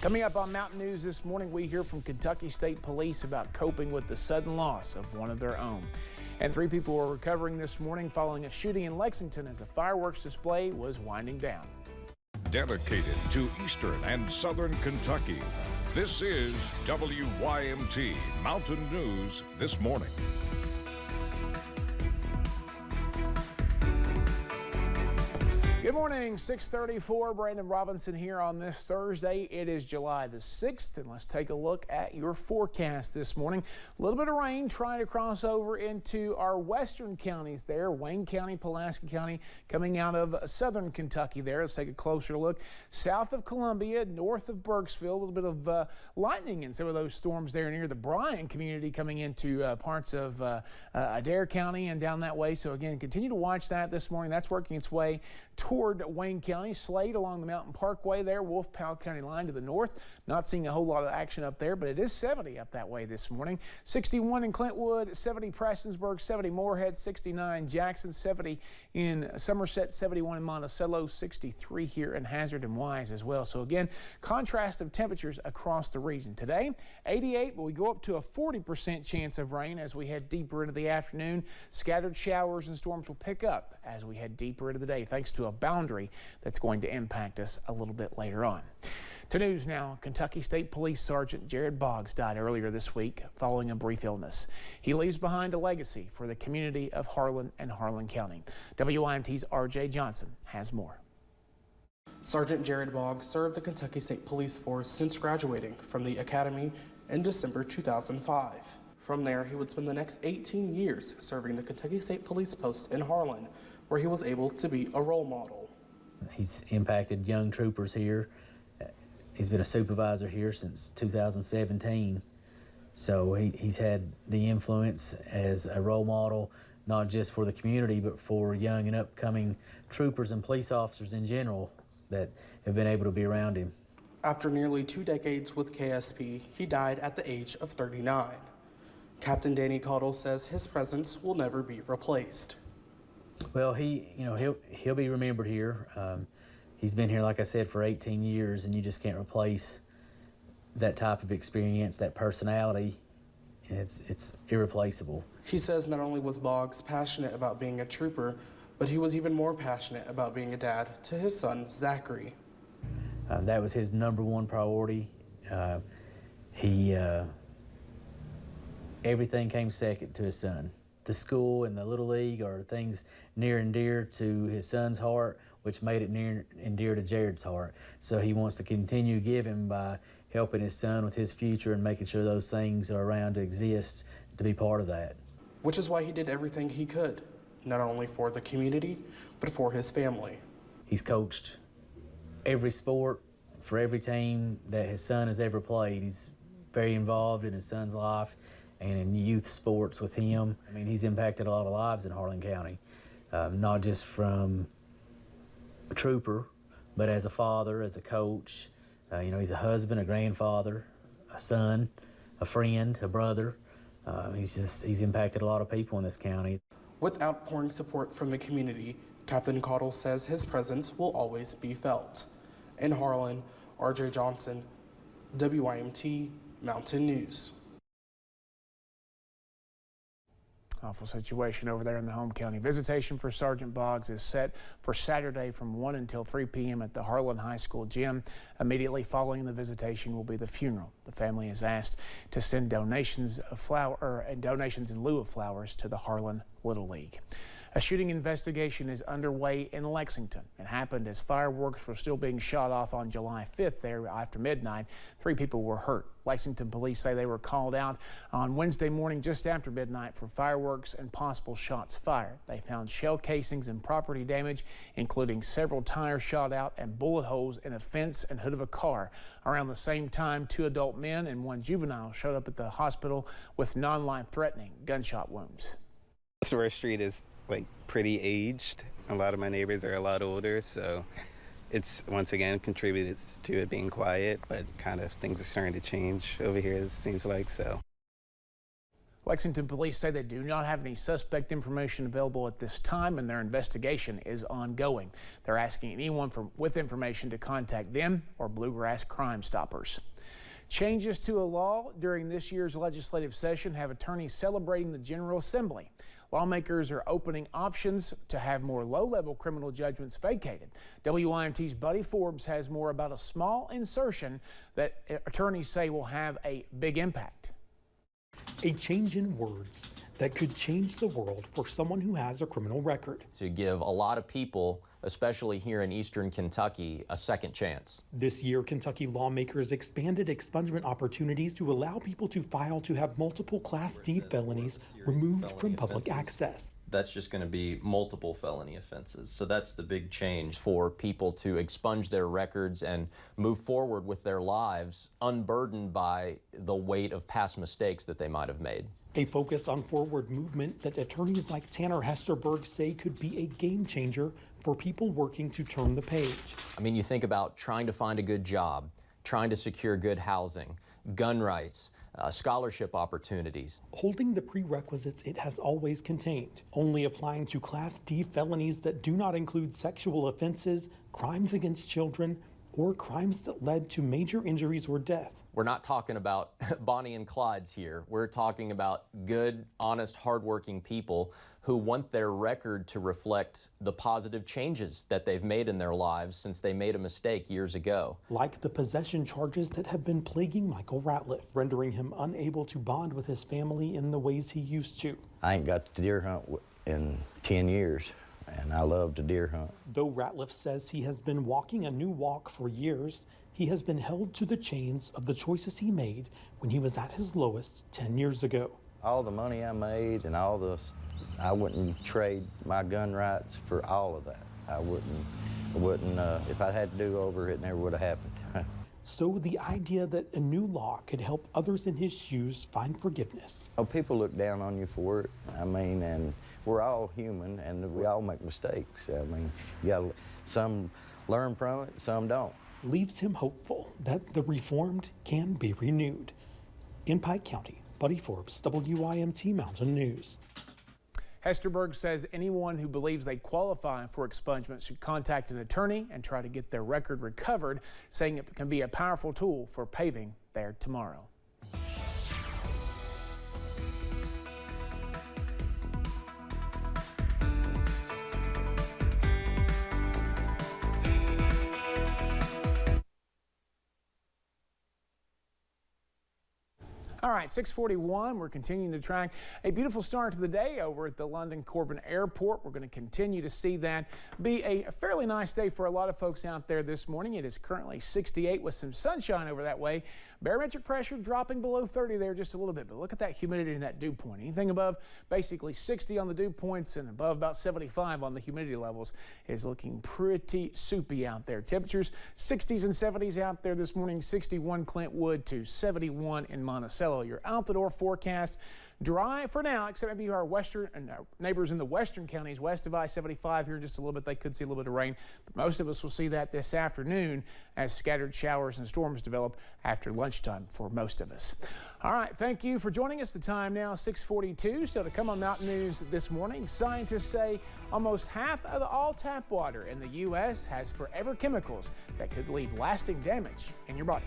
Coming up on Mountain News this morning, we hear from Kentucky State Police about coping with the sudden loss of one of their own. And 3 people were recovering this morning following a shooting in Lexington as a fireworks display was winding down. Dedicated to Eastern and Southern Kentucky, this is WYMT Mountain News This Morning. Good morning, 6:34. Brandon Robinson here on this Thursday. It is July the 6th, and let's take a look at your forecast this morning. A little bit of rain trying to cross over into our western counties there, Wayne County, Pulaski County, coming out of southern Kentucky there. Let's take a closer look. South of Columbia, north of Burkesville, a little bit of lightning in some of those storms there near the Bryan community coming into parts of Adair County and down that way. So again, continue to watch that this morning. That's working its way toward Wayne County. Slade along the Mountain Parkway there, Wolf Powell County line to the north. Not seeing a whole lot of action up there, but it is 70 up that way this morning. 61 in Clintwood, 70 Prestonsburg, 70 Moorhead, 69 Jackson, 70 in Somerset, 71 in Monticello, 63 here in Hazard and Wise as well. So again, contrast of temperatures across the region. Today, 88, but we go up to a 40% chance of rain as we head deeper into the afternoon. Scattered showers and storms will pick up as we head deeper into the day, thanks to a boundary that's going to impact us a little bit later on. To news now, Kentucky State Police Sergeant Jared Boggs died earlier this week following a brief illness. He leaves behind a legacy for the community of Harlan and Harlan County. WYMT's RJ Johnson has more. Sergeant Jared Boggs served the Kentucky State Police Force since graduating from the academy in December 2005. From there, he would spend the next 18 years serving the Kentucky State Police Post in Harlan, where he was able to be a role model. He's impacted young troopers here. He's been a supervisor here since 2017. So he's had the influence as a role model, not just for the community, but for young and upcoming troopers and police officers in general that have been able to be around him. After nearly 2 decades with KSP, he died at the age of 39. Captain Danny Caudle says his presence will never be replaced. Well, he'll be remembered here. He's been here, like I said, for 18 years, and you just can't replace that type of experience, that personality. It's irreplaceable. He says not only was Boggs passionate about being a trooper, but he was even more passionate about being a dad to his son, Zachary. That was his #1 priority. Everything came second to his son. The school and the Little League are things near and dear to his son's heart, which made it near and dear to Jared's heart. So he wants to continue giving by helping his son with his future and making sure those things are around to exist, to be part of that. Which is why he did everything he could, not only for the community, but for his family. He's coached every sport for every team that his son has ever played. He's very involved in his son's life and in youth sports with him. I mean, he's impacted a lot of lives in Harlan County, not just from a trooper, but as a father, as a coach. He's a husband, a grandfather, a son, a friend, a brother. He's impacted a lot of people in this county. With outpouring support from the community, Captain Caudle says his presence will always be felt. In Harlan, RJ Johnson, WYMT Mountain News. Awful situation over there in the home county. Visitation for Sergeant Boggs is set for Saturday from 1 until 3 p.m. at the Harlan High School gym. Immediately following the visitation will be the funeral. The family is asked to send donations of donations in lieu of flowers to the Harlan Little League. A shooting investigation is underway in Lexington. It happened as fireworks were still being shot off on July 5th there after midnight. 3 people were hurt. Lexington police say they were called out on Wednesday morning just after midnight for fireworks and possible shots fired. They found shell casings and property damage, including several tires shot out and bullet holes in a fence and hood of a car. Around the same time, 2 adult men and 1 juvenile showed up at the hospital with non-life-threatening gunshot wounds. Our street is pretty aged. A lot of my neighbors are a lot older, so it's once again contributed to it being quiet, but kind of things are starting to change over here, it seems like. So Lexington police say they do not have any suspect information available at this time, and their investigation is ongoing. They're asking anyone with information to contact them or Bluegrass Crime Stoppers. Changes to a law during this year's legislative session have attorneys celebrating the General Assembly. Lawmakers are opening options to have more low-level criminal judgments vacated. WYMT's Buddy Forbes has more about a small insertion that attorneys say will have a big impact. A change in words that could change the world for someone who has a criminal record. To give a lot of people, especially here in eastern Kentucky, a second chance. This year, Kentucky lawmakers expanded expungement opportunities to allow people to file to have multiple Class D felonies removed from public access. That's just going to be multiple felony offenses. So that's the big change. For people to expunge their records and move forward with their lives unburdened by the weight of past mistakes that they might have made. A focus on forward movement that attorneys like Tanner Hesterberg say could be a game changer for people working to turn the page. I mean, you think about trying to find a good job, trying to secure good housing, gun rights, scholarship opportunities. Holding the prerequisites it has always contained, only applying to Class D felonies that do not include sexual offenses, crimes against children, or crimes that led to major injuries or death. We're not talking about Bonnie and Clyde's here. We're talking about good, honest, hardworking people who want their record to reflect the positive changes that they've made in their lives since they made a mistake years ago. Like the possession charges that have been plaguing Michael Ratliff, rendering him unable to bond with his family in the ways he used to. I ain't got to deer hunt in 10 years, and I love to deer hunt. Though Ratliff says he has been walking a new walk for years, he has been held to the chains of the choices he made when he was at his lowest 10 years ago. All the money I made and all the, I wouldn't trade my gun rights for all of that. I wouldn't, if I had to do over, it never would have happened. So the idea that a new law could help others in his shoes find forgiveness. Oh, people look down on you for it. I mean, and we're all human and we all make mistakes. I mean, some learn from it, some don't. Leaves him hopeful that the reformed can be renewed. In Pike County, Buddy Forbes, WYMT Mountain News. Hesterberg says anyone who believes they qualify for expungement should contact an attorney and try to get their record recovered, saying it can be a powerful tool for paving their tomorrow. All right, 6:41, we're continuing to track a beautiful start to the day over at the London Corbin Airport. We're going to continue to see that be a fairly nice day for a lot of folks out there this morning. It is currently 68 with some sunshine over that way. Barometric pressure dropping below 30 there just a little bit, but look at that humidity and that dew point. Anything above basically 60 on the dew points and above about 75 on the humidity levels is looking pretty soupy out there. Temperatures 60s and 70s out there this morning, 61 Clintwood to 71 in Monticello. Your out the door forecast, dry for now, except maybe our western and our neighbors in the western counties west of I-75 here in just a little bit. They could see a little bit of rain, but most of us will see that this afternoon as scattered showers and storms develop after lunchtime for most of us. All right, thank you for joining us. The time now 6:42. Still to come on Mountain News this morning. Scientists say almost half of all tap water in the U.S. has forever chemicals that could leave lasting damage in your body.